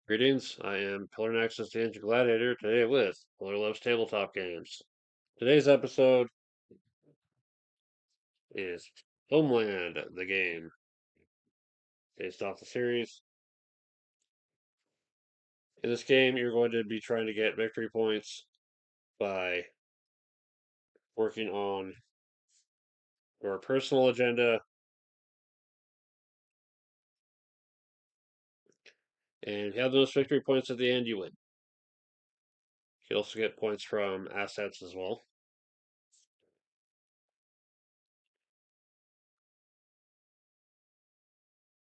Greetings, I am Pillar Nexus Danger Gladiator today with Pillar Loves Tabletop Games. Today's episode is Homeland, the game, based off the series. In this game, you're going to be trying to get victory points by working on your personal agenda, and if you have those victory points at the end, you win. You can also get points from assets as well.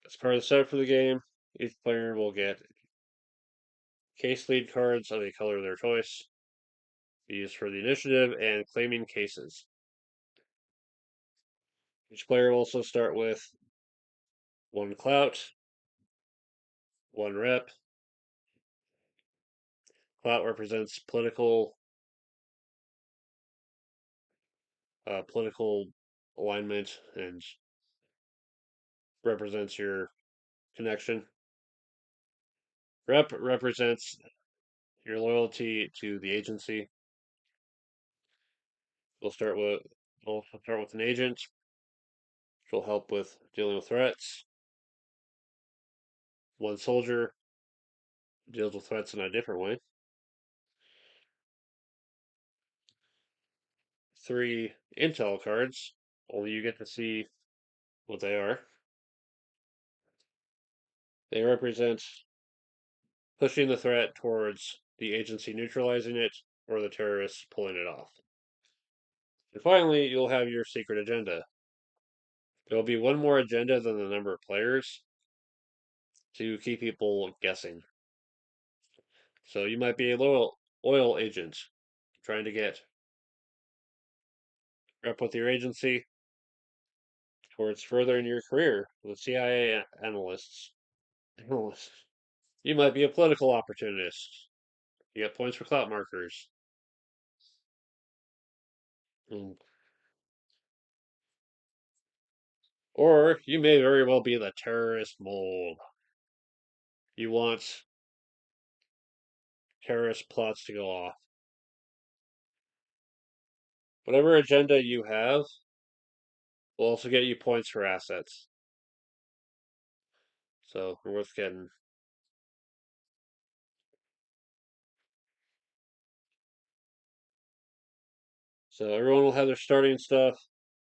As part of the setup for the game, each player will get case lead cards of a color of their choice, used for the initiative and claiming cases. Each player will also start with one clout, one rep. Clout represents political alignment and represents your connection. Rep represents your loyalty to the agency. We'll start with an agent, which will help with dealing with threats. One soldier deals with threats in a different way. 3 intel cards. Only you get to see what they are. They represent pushing the threat towards the agency neutralizing it or the terrorists pulling it off. And finally, you'll have your secret agenda. There will be one more agenda than the number of players to keep people guessing. So you might be a loyal oil agent trying to get rep with your agency towards furthering your career with CIA analysts. You might be a political opportunist. You get points for clout markers. Mm. Or you may very well be the terrorist mold. You want terrorist plots to go off. Whatever agenda you have will also get you points for assets. So they're worth getting. So everyone will have their starting stuff.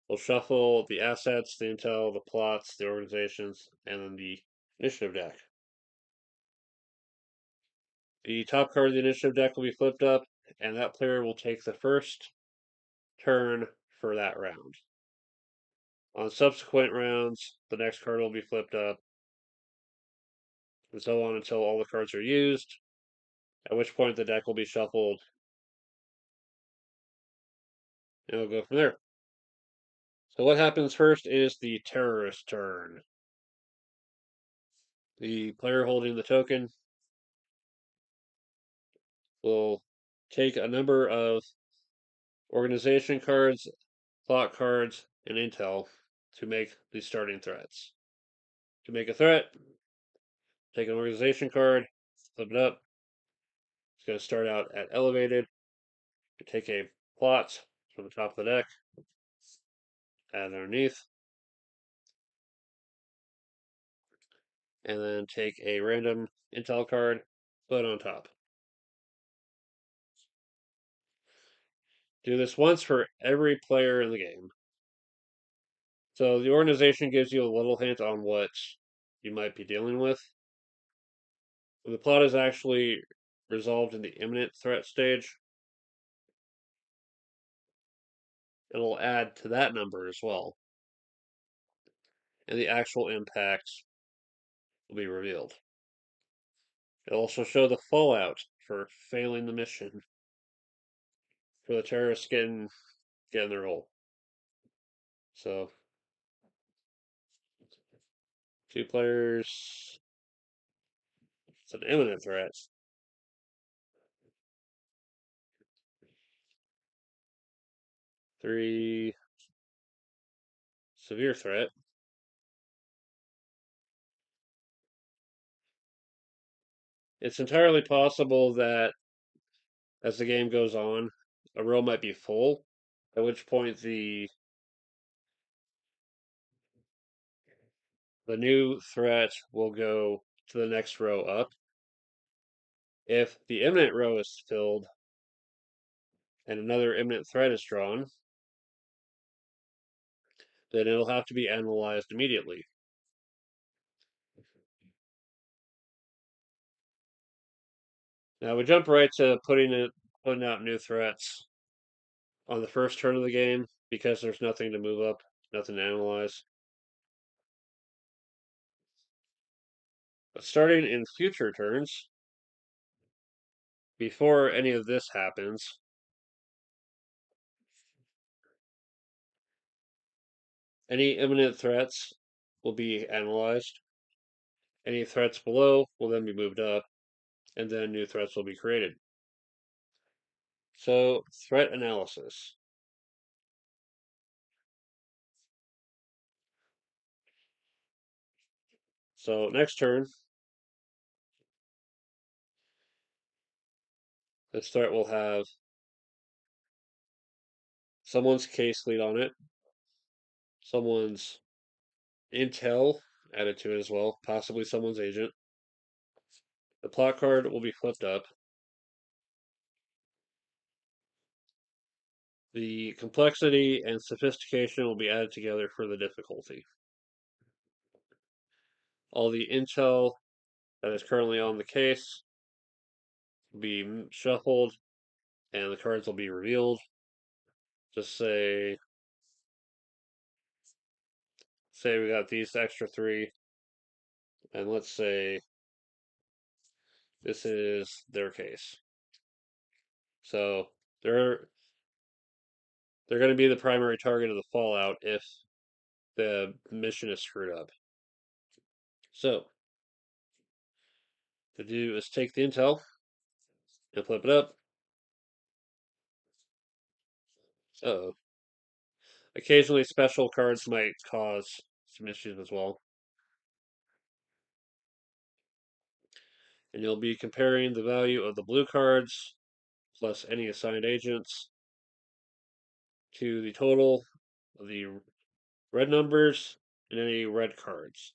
They'll shuffle the assets, the intel, the plots, the organizations, and then the initiative deck. The top card of the initiative deck will be flipped up, and that player will take the first turn for that round. On subsequent rounds, the next card will be flipped up, and so on until all the cards are used, at which point the deck will be shuffled, and we'll go from there. So what happens first is the terrorist turn. The player holding the token will take a number of organization cards, plot cards, and intel to make these starting threats. To make a threat, take an organization card, flip it up. It's going to start out at elevated. You take a plot from the top of the deck, add it underneath, and then take a random intel card, put it on top. Do this once for every player in the game. So the organization gives you a little hint on what you might be dealing with. When the plot is actually resolved in the imminent threat stage, it'll add to that number as well. And the actual impact will be revealed. It'll also show the fallout for failing the mission, for the terrorists getting their hole. So, 2 players. It's an imminent threat. 3 severe threat. It's entirely possible that as the game goes on, a row might be full, at which point the new threat will go to the next row up. If the imminent row is filled and another imminent threat is drawn, then it'll have to be analyzed immediately. Now we jump right to putting out new threats on the first turn of the game because there's nothing to move up, nothing to analyze. But starting in future turns, before any of this happens, any imminent threats will be analyzed. Any threats below will then be moved up, and then new threats will be created. So, threat analysis. So, next turn, this threat will have someone's case lead on it, someone's intel added to it as well, possibly someone's agent. The plot card will be flipped up. The complexity and sophistication will be added together for the difficulty. All the intel that is currently on the case will be shuffled and the cards will be revealed. Just say we got these extra three, and let's say this is their case. So they're going to be the primary target of the fallout if the mission is screwed up. So to do is take the intel and flip it up. Uh-oh. Occasionally special cards might cause some issues as well. And you'll be comparing the value of the blue cards plus any assigned agents to the total of the red numbers and any red cards.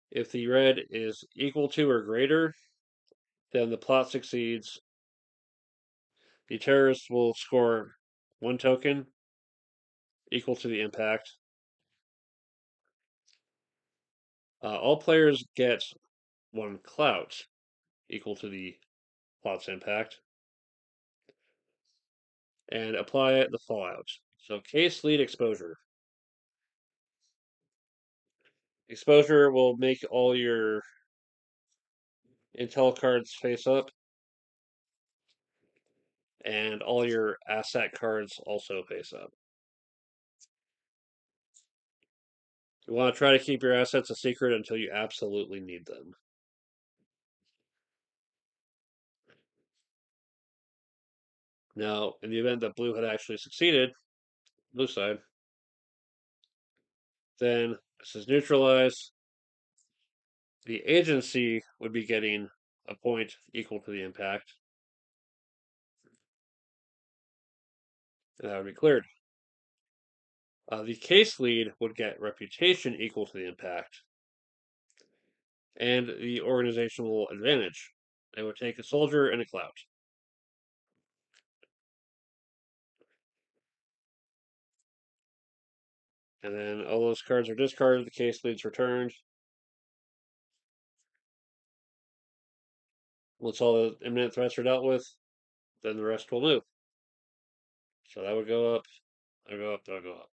If the red is equal to or greater, then the plot succeeds. The terrorists will score one token equal to the impact. All players get one clout equal to the plot's impact and apply the fallout. So case lead exposure. Exposure will make all your intel cards face up and all your asset cards also face up. You want to try to keep your assets a secret until you absolutely need them. Now, in the event that blue had actually succeeded, blue side, then this is neutralize. The agency would be getting a point equal to the impact, and that would be cleared. The case lead would get reputation equal to the impact, and the organizational advantage. They would take a soldier and a clout. And then all those cards are discarded, the case lead's returned. Once all the imminent threats are dealt with, then the rest will move. So that would go up, that'll go up, that'll go up.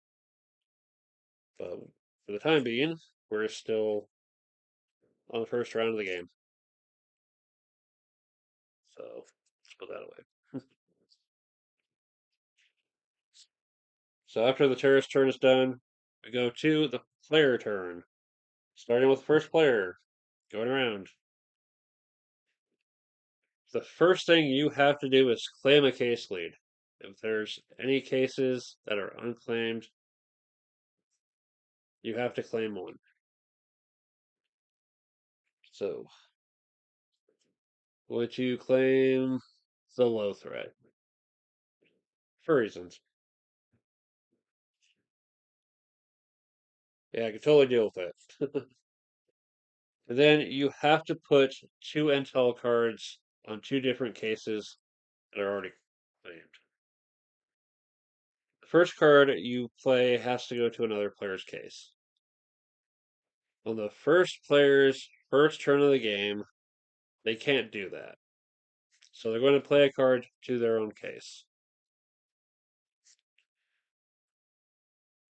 But for the time being, we're still on the first round of the game. So let's put that away. So after the terrorist turn is done, we go to the player turn. Starting with the first player, going around. The first thing you have to do is claim a case lead. If there's any cases that are unclaimed, you have to claim one. So, would you claim the low threat? For reasons. Yeah, I can totally deal with it. And then you have to put two intel cards on two different cases that are already claimed. The first card you play has to go to another player's case. On the first player's first turn of the game, they can't do that. So they're going to play a card to their own case.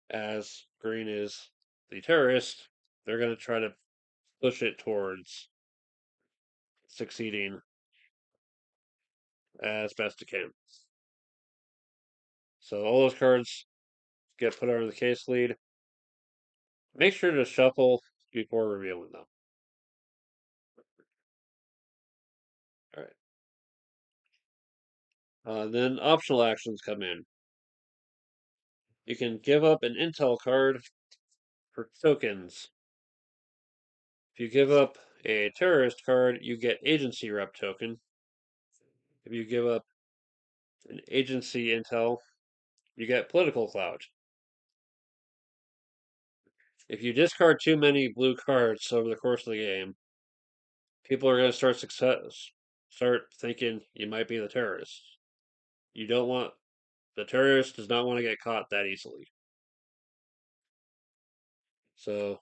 As green is the terrorist, they're going to try to push it towards succeeding as best it can. So all those cards get put under the case lead. Make sure to shuffle before revealing them. All right. Then optional actions come in. You can give up an intel card for tokens. If you give up a terrorist card, you get agency rep token. If you give up an agency intel, you get political clout. If you discard too many blue cards over the course of the game, people are going to start thinking you might be the terrorist. You don't want the terrorist does not want to get caught that easily. So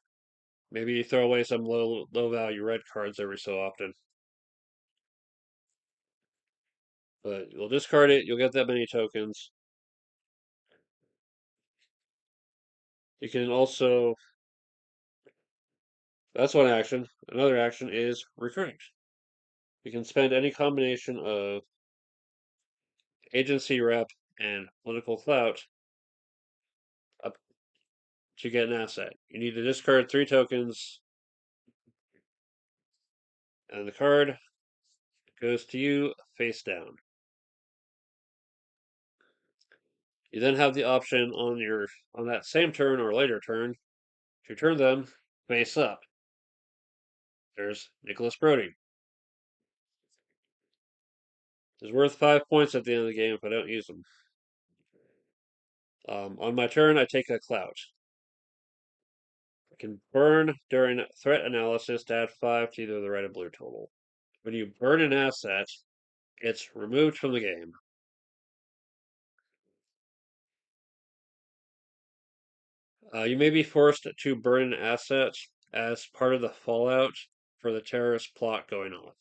maybe you throw away some low value red cards every so often. But you'll discard it, you'll get that many tokens. You can also that's one action. Another action is recruiting. You can spend any combination of agency rep and political clout up to get an asset. You need to discard 3 tokens, and the card goes to you face down. You then have the option on that same turn or later turn to turn them face up. There's Nicholas Brody. He's worth 5 points at the end of the game if I don't use him. On my turn, I take a clout. I can burn during threat analysis to add 5 to either the red or blue total. When you burn an asset, it's removed from the game. You may be forced to burn an asset as part of the fallout for the terrorist plot going off.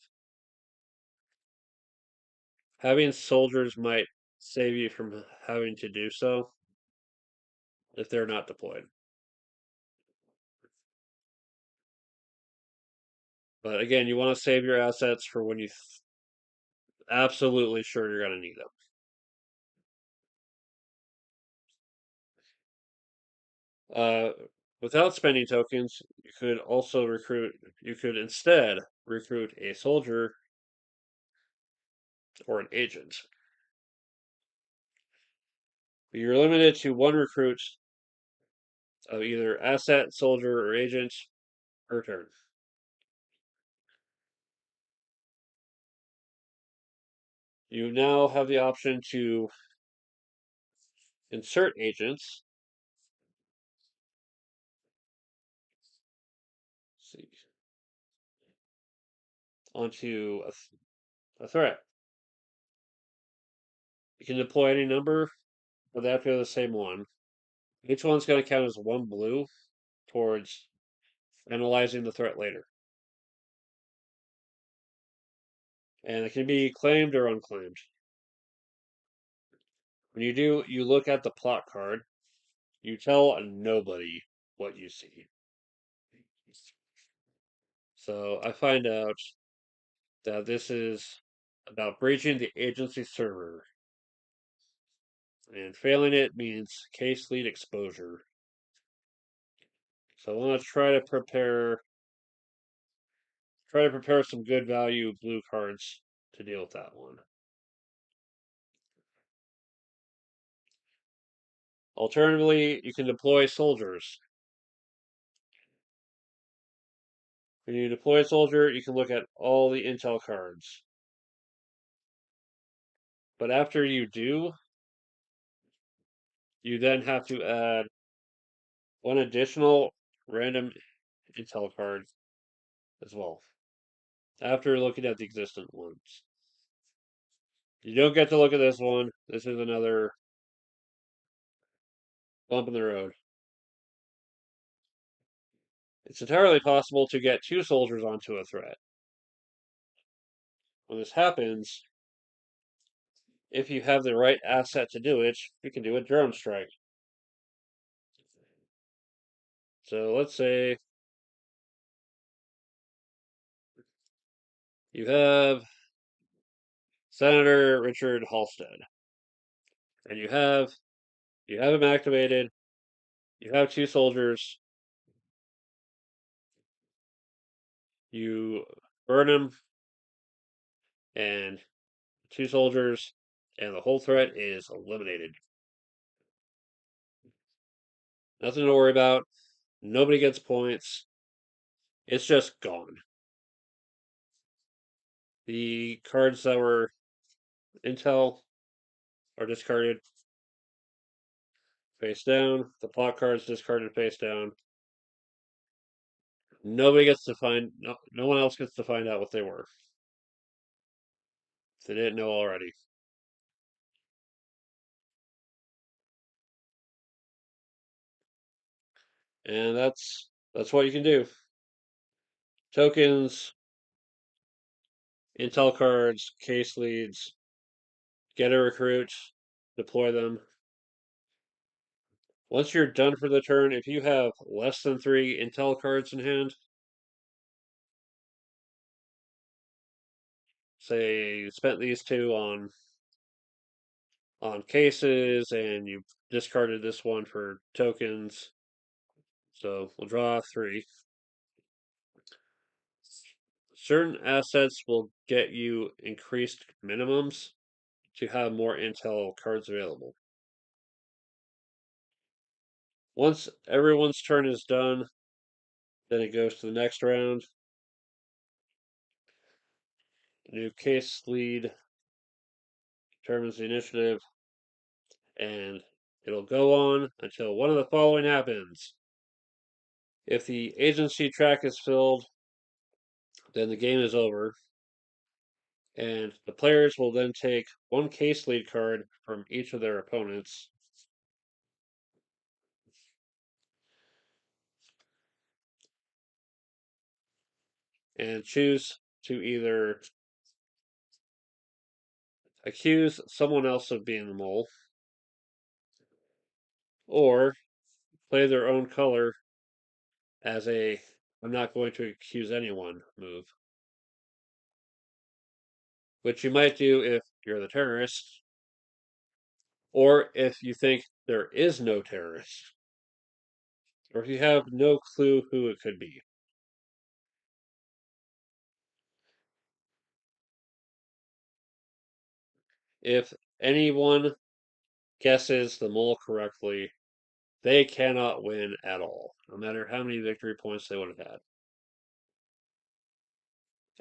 Having soldiers might save you from having to do so if they're not deployed. But again, you want to save your assets for when you absolutely sure you're going to need them. Uh, without spending tokens, you could also recruit. You could instead recruit a soldier or an agent. But you're limited to one recruit of either asset, soldier, or agent per turn. You now have the option to insert agents. See, onto a threat. You can deploy any number, but they have to be the same one. Each one's going to count as 1 blue towards analyzing the threat later. And it can be claimed or unclaimed. When you do, you look at the plot card. You tell nobody what you see. So I find out that this is about breaching the agency server. And failing it means case lead exposure. So I want to try to prepare some good value blue cards to deal with that one. Alternatively, you can deploy soldiers. When you deploy a soldier, you can look at all the intel cards. But after you do, you then have to add one additional random intel card as well, after looking at the existing ones. You don't get to look at this one. This is another bump in the road. It's entirely possible to get two soldiers onto a threat. When this happens, if you have the right asset to do it, you can do a drone strike. So let's say you have Senator Richard Halstead, and you have him activated. You have two soldiers. You burn him, and two soldiers, and the whole threat is eliminated. Nothing to worry about. Nobody gets points. It's just gone. The cards that were intel are discarded face down. The plot cards discarded face down. Nobody gets to find. No one else gets to find out what they were. If they didn't know already. And that's what you can do. Tokens, intel cards, case leads, get a recruit, deploy them. Once you're done for the turn, if you have less than 3 intel cards in hand, say you spent these two on cases and you discarded this one for tokens. So we'll draw 3. Certain assets will get you increased minimums to have more intel cards available. Once everyone's turn is done, then it goes to the next round. New case lead determines the initiative, and it'll go on until one of the following happens. If the agency track is filled, then the game is over, and the players will then take one case lead card from each of their opponents. And choose to either accuse someone else of being the mole or play their own color as a I'm not going to accuse anyone move, which you might do if you're the terrorist or if you think there is no terrorist or if you have no clue who it could be. If anyone guesses the mole correctly, they cannot win at all, no matter how many victory points they would have had.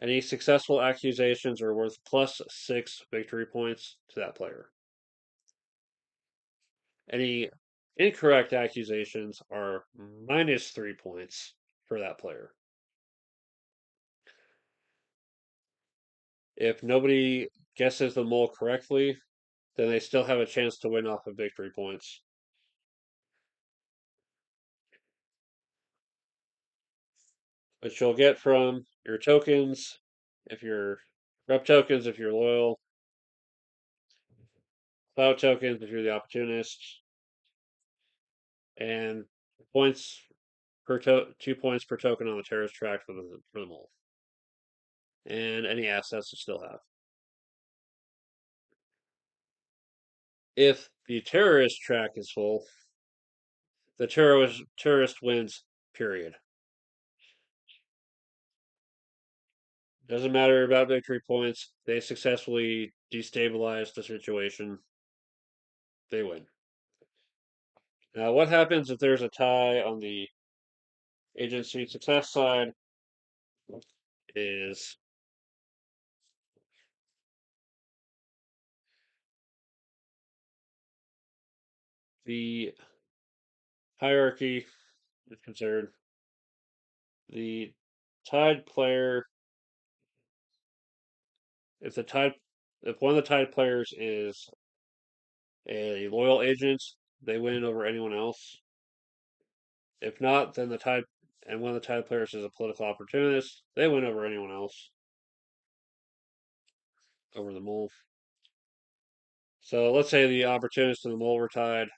Any successful accusations are worth +6 victory points to that player. Any incorrect accusations are -3 points for that player. If nobody guesses the mole correctly, then they still have a chance to win off of victory points. Which you'll get from your tokens, if you're rep tokens if you're loyal, cloud tokens if you're the opportunist, and points per 2 points per token on the terrorist track for the mole, and any assets you still have. If the terrorist track is full, the terrorist wins. Period. Doesn't matter about victory points. They successfully destabilize the situation. They win. Now, what happens if there's a tie on the agency success side? is the hierarchy is considered the tied player. If the tied, if one of the tied players is a loyal agent, they win over anyone else. If not, then the tied and one of the tied players is a political opportunist, they win over anyone else, over the mole. So let's say the opportunist and the mole were tied,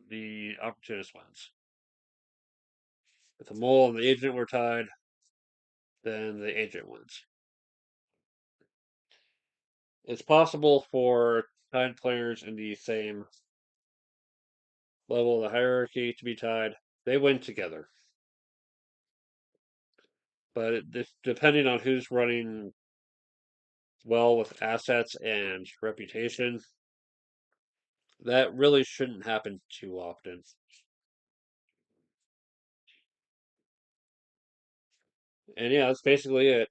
the opportunist wins. If the mole and the agent were tied, then the agent wins. It's possible for tied players in the same level of the hierarchy to be tied. They win together. But depending on who's running well with assets and reputation, that really shouldn't happen too often. And yeah, that's basically it.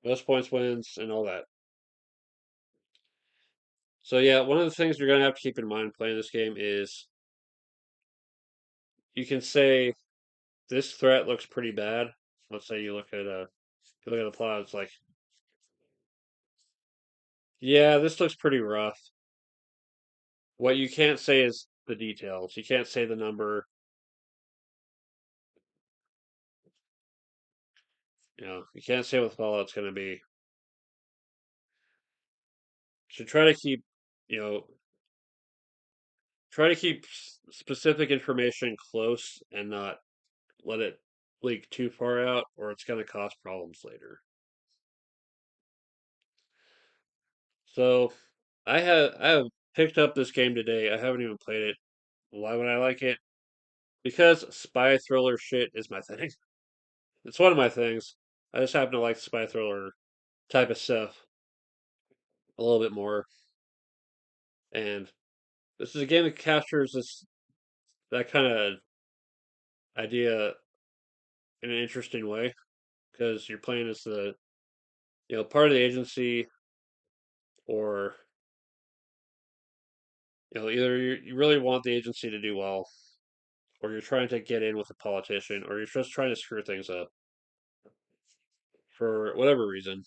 Most points wins and all that. So yeah, one of the things you're gonna have to keep in mind playing this game is you can say this threat looks pretty bad. Let's say you look at the plot, it's like, yeah, this looks pretty rough. What you can't say is the details. You can't say the number. You can't say what the fallout's going to be. Should try to keep, you know, try to keep specific information close and not let it leak too far out, or it's going to cause problems later. So, I have picked up this game today. I haven't even played it. Why would I like it? Because spy thriller shit is my thing. It's one of my things. I just happen to like spy thriller type of stuff a little bit more. And this is a game that captures that kind of idea in an interesting way because you're playing as the part of the agency, or either you really want the agency to do well, or you're trying to get in with a politician, or you're just trying to screw things up for whatever reason.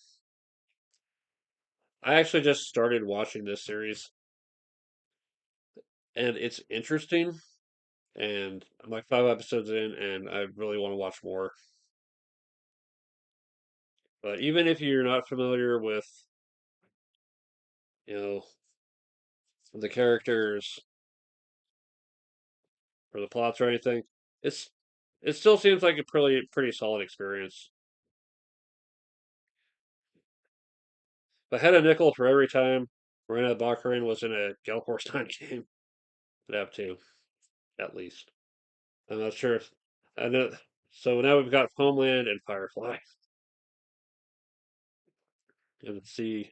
I actually just started watching this series, and it's interesting. And I'm like 5 episodes in, and I really want to watch more. But even if you're not familiar with, you know, the characters or the plots or anything, it's it still seems like a pretty solid experience. If I had a nickel for every time Miranda Baccarin was in a Gale Force 9 game, I'd have two, at least. I'm not sure if I know. So now we've got Homeland and Firefly, and see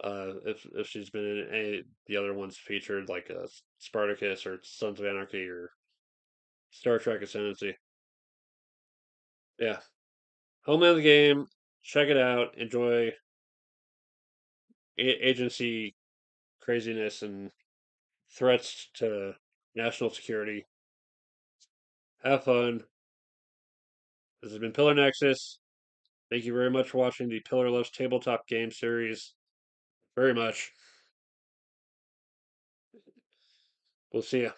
if she's been in any the other ones featured, like Spartacus or Sons of Anarchy or Star Trek Ascendancy. Yeah, Homeland the game. Check it out. Enjoy agency craziness and threats to national security. Have fun. This has been Pillar Nexus. Thank you very much for watching the Pillarless Tabletop game series. Very much. We'll see you.